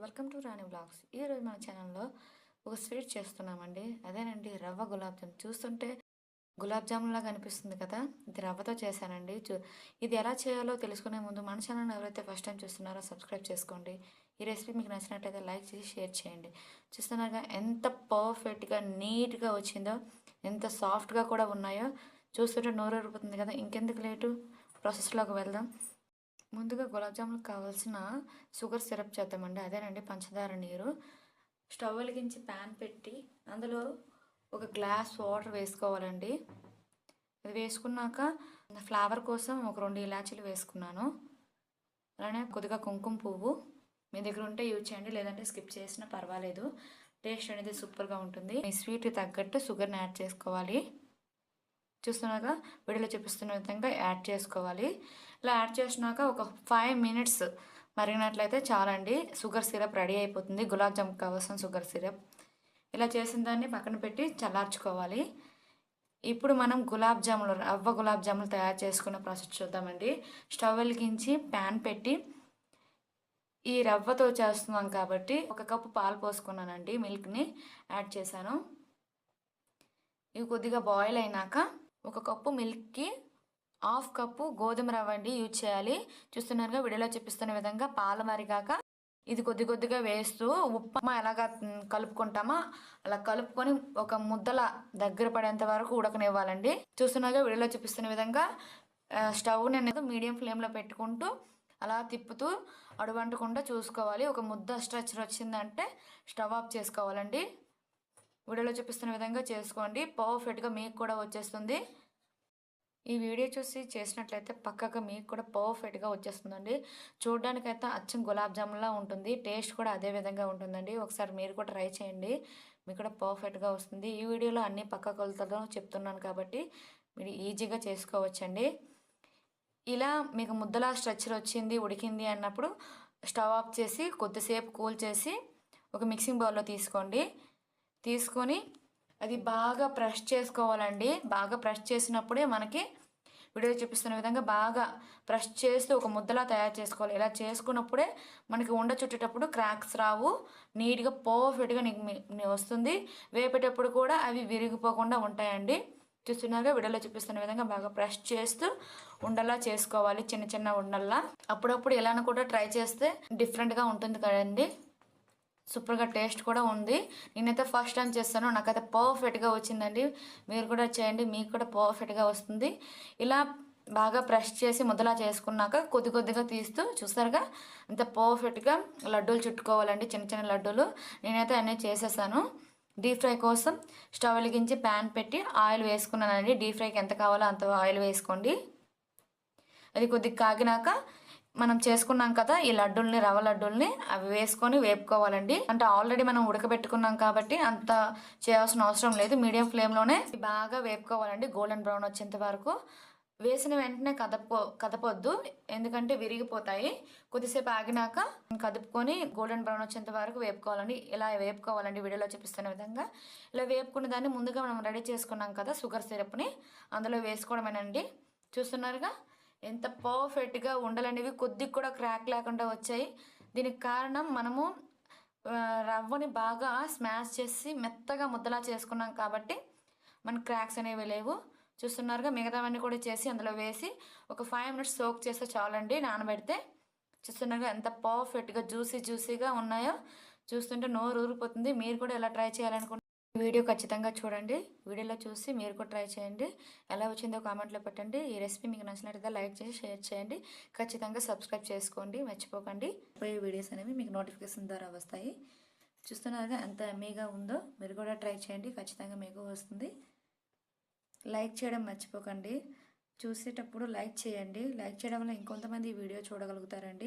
Welcome to Rani blogs. ఈరోజు మన ఛానల్లో ఒక స్వీట్ చేస్తున్నామండి. అదేనండి రవ్వ గులాబ్ జామ్. చూస్తుంటే గులాబ్ జామున్ లాగా అనిపిస్తుంది కదా. ఇది రవ్వతో చేశానండి. ఇది ఎలా చేయాలో తెలుసుకునే ముందు మన ఛానల్ ఎవరైతే ఫస్ట్ టైం చూస్తున్నారో సబ్స్క్రైబ్ చేసుకోండి. ఈ రెసిపీ మీకు నచ్చినట్లయితే లైక్ చేసి షేర్ చేయండి. చూస్తున్నారుగా ఎంత పర్ఫెక్ట్గా నీట్గా వచ్చిందో, ఎంత సాఫ్ట్గా కూడా ఉన్నాయో చూస్తుంటే నోరు ఊరిపోతుంది కదా. ఇంకెందుకు లేటు, ప్రాసెస్లోకి వెళ్దాం. ముందుగా గులాబ్ జామున్కి కావాల్సిన షుగర్ సిరప్ చేద్దామండి. అదేనండి పంచదార నీరు. స్టవ్ వెలిగించి ప్యాన్ పెట్టి అందులో ఒక గ్లాస్ వాటర్ వేసుకోవాలండి. అది వేసుకున్నాక ఫ్లేవర్ కోసం ఒక 2 ఇలాచీలు వేసుకున్నాను. అలానే కొద్దిగా కుంకుమ పువ్వు మీ దగ్గర ఉంటే యూజ్ చేయండి, లేదంటే స్కిప్ చేసినా పర్వాలేదు. టేస్ట్ అనేది సూపర్గా ఉంటుంది. మీ స్వీట్కి తగ్గట్టు షుగర్ని యాడ్ చేసుకోవాలి. చూస్తున్నాక వీడియోలో చూపిస్తున్న విధంగా యాడ్ చేసుకోవాలి. ఇలా యాడ్ చేసినాక ఒక 5 మినిట్స్ మరిగినట్లయితే చాలండి. షుగర్ సిరప్ రెడీ అయిపోతుంది. గులాబ్ జామున్ కావాల్సిన షుగర్ సిరప్. ఇలా చేసిన దాన్ని పక్కన పెట్టి చల్లార్చుకోవాలి. ఇప్పుడు మనం రవ్వ గులాబ్ జాములు తయారు చేసుకునే ప్రాసెస్ చూద్దామండి. స్టవ్ వెలిగించి ప్యాన్ పెట్టి ఈ రవ్వతో చేస్తున్నాం కాబట్టి 1 కప్పు పాలు పోసుకున్నానండి. మిల్క్ని యాడ్ చేశాను. ఇవి కొద్దిగా బాయిల్ అయినాక 1 కప్పు మిల్క్కి 1/2 కప్పు గోధుమ రవ్వ అండి యూజ్ చేయాలి. చూస్తున్నారుగా వీడియోలో చూపిస్తున్న విధంగా పాలు మరిగాక ఇది కొద్దిగా వేస్తూ ఉప్మా ఎలాగా కలుపుకుంటామో అలా కలుపుకొని ఒక ముద్దల దగ్గర పడేంత వరకు ఉడకనివ్వాలండి. చూస్తున్నారుగా వీడియోలో చూపిస్తున్న విధంగా స్టవ్ని అనేది మీడియం ఫ్లేమ్లో పెట్టుకుంటూ అలా తిప్పుతూ అడుగంటకుండా చూసుకోవాలి. ఒక ముద్ద స్ట్రక్చర్ వచ్చిందంటే స్టవ్ ఆఫ్ చేసుకోవాలండి. వీడియోలో చూపిస్తున్న విధంగా చేసుకోండి. పర్ఫెక్ట్గా మీకు కూడా వచ్చేస్తుంది. ఈ వీడియో చూసి చేసినట్లయితే పక్కగా మీకు కూడా పర్ఫెక్ట్గా వచ్చేస్తుందండి. చూడడానికైతే అచ్చం గులాబ్ జామున్లా ఉంటుంది. టేస్ట్ కూడా అదే విధంగా ఉంటుందండి. ఒకసారి మీరు కూడా ట్రై చేయండి, మీకు కూడా పర్ఫెక్ట్గా వస్తుంది. ఈ వీడియోలో అన్ని పక్క కొలతలు చెప్తున్నాను కాబట్టి మీరు ఈజీగా చేసుకోవచ్చండి. ఇలా మీకు ముద్దలా స్ట్రక్చర్ వచ్చింది, ఉడికింది అన్నప్పుడు స్టవ్ ఆఫ్ చేసి కొద్దిసేపు కూల్ చేసి ఒక మిక్సింగ్ బౌల్లో తీసుకొని అది బాగా ప్రెస్ చేసుకోవాలండి. బాగా ప్రెస్ చేసినప్పుడే మనకి వీడియో చూపిస్తున్న విధంగా బాగా ప్రెస్ చేస్తూ ఒక ముద్దలా తయారు చేసుకోవాలి. ఇలా చేసుకున్నప్పుడే మనకి ఉండ చుట్టేటప్పుడు క్రాక్స్ రావు, నీట్గా పర్ఫెక్ట్గా వస్తుంది. వేపేటప్పుడు కూడా అవి విరిగిపోకుండా ఉంటాయండి. చూస్తున్నారుగా వీడియోలో చూపిస్తున్న విధంగా బాగా ప్రెస్ చేస్తూ ఉండలా చేసుకోవాలి, చిన్న చిన్న ఉండల్లా. అప్పుడప్పుడు ఇలాను కూడా ట్రై చేస్తే డిఫరెంట్గా ఉంటుంది కదండి. సూపర్గా టేస్ట్ కూడా ఉంది. నేనైతే ఫస్ట్ టైం చేస్తాను, నాకైతే పర్ఫెక్ట్గా వచ్చిందండి. మీరు కూడా చేయండి, మీకు కూడా పర్ఫెక్ట్గా వస్తుంది. ఇలా బాగా ప్రెస్ చేసి ముద్దలా చేసుకున్నాక కొద్దిగా తీస్తూ చూస్తారుగా అంత పర్ఫెక్ట్గా లడ్డూలు చుట్టుకోవాలండి, చిన్న చిన్న లడ్డూలు. నేనైతే అన్నీ చేసేసాను. డీప్ ఫ్రై కోసం స్టవ్ వెలిగించి ప్యాన్ పెట్టి ఆయిల్ వేసుకున్నానండి. డీప్ ఫ్రైకి ఎంత కావాలో అంత ఆయిల్ వేసుకోండి. అది కొద్దిగా కాగినాక మనం చేసుకున్నాం కదా ఈ లడ్డూల్ని, రవ్వ లడ్డూల్ని అవి వేసుకొని వేపుకోవాలండి. అంటే ఆల్రెడీ మనం ఉడకబెట్టుకున్నాం కాబట్టి అంత చేయాల్సిన అవసరం లేదు. మీడియం ఫ్లేమ్లోనే బాగా వేపుకోవాలండి, గోల్డెన్ బ్రౌన్ వచ్చేంత వరకు. వేసిన వెంటనే కదపొద్దు, ఎందుకంటే విరిగిపోతాయి. కొద్దిసేపు ఆగినాక కదుపుకొని గోల్డెన్ బ్రౌన్ వచ్చేంత వరకు వేపుకోవాలండి. ఇలా వేపుకోవాలండి వీడియోలో చూపిస్తున్న విధంగా. ఇలా వేపుకున్న దాన్ని ముందుగా మనం రెడీ చేసుకున్నాం కదా షుగర్ సిరప్ని, అందులో వేసుకోవడమేనండి. చూస్తున్నారుగా ఎంత పర్ఫెక్ట్గా ఉండలనేవి కొద్దిగా కూడా క్రాక్ లేకుండా వచ్చాయి. దీనికి కారణం మనము రవ్వని బాగా స్మాష్ చేసి మెత్తగా ముద్దలా చేసుకున్నాం కాబట్టి మనకు క్రాక్స్ అనేవి లేవు. చూస్తున్నారుగా మిగతావన్నీ కూడా చేసి అందులో వేసి ఒక 5 మినిట్స్ సోక్ చేస్తే చాలండి, నానబెడితే. చూస్తున్నారుగా ఎంత పర్ఫెక్ట్గా జ్యూసీగా ఉన్నాయో. చూస్తుంటే నోరు ఊరిపోతుంది. మీరు కూడా ఎలా ట్రై చేయాలనుకుంటే వీడియో ఖచ్చితంగా చూడండి. వీడియోలో చూసి మీరు కూడా ట్రై చేయండి. ఎలా వచ్చిందో కామెంట్లో పెట్టండి. ఈ రెసిపీ మీకు నచ్చినట్లయితే లైక్ చేసి షేర్ చేయండి. ఖచ్చితంగా సబ్స్క్రైబ్ చేసుకోండి, మర్చిపోకండి. పోయే వీడియోస్ అనేవి మీకు నోటిఫికేషన్ ద్వారా వస్తాయి. చూస్తున్నారుగా ఎంత ఎమ్మీగా ఉందో. మీరు కూడా ట్రై చేయండి, ఖచ్చితంగా మీకు వస్తుంది. లైక్ చేయడం మర్చిపోకండి. చూసేటప్పుడు లైక్ చేయండి. లైక్ చేయడం వల్ల ఇంకొంతమంది ఈ వీడియో చూడగలుగుతారండి.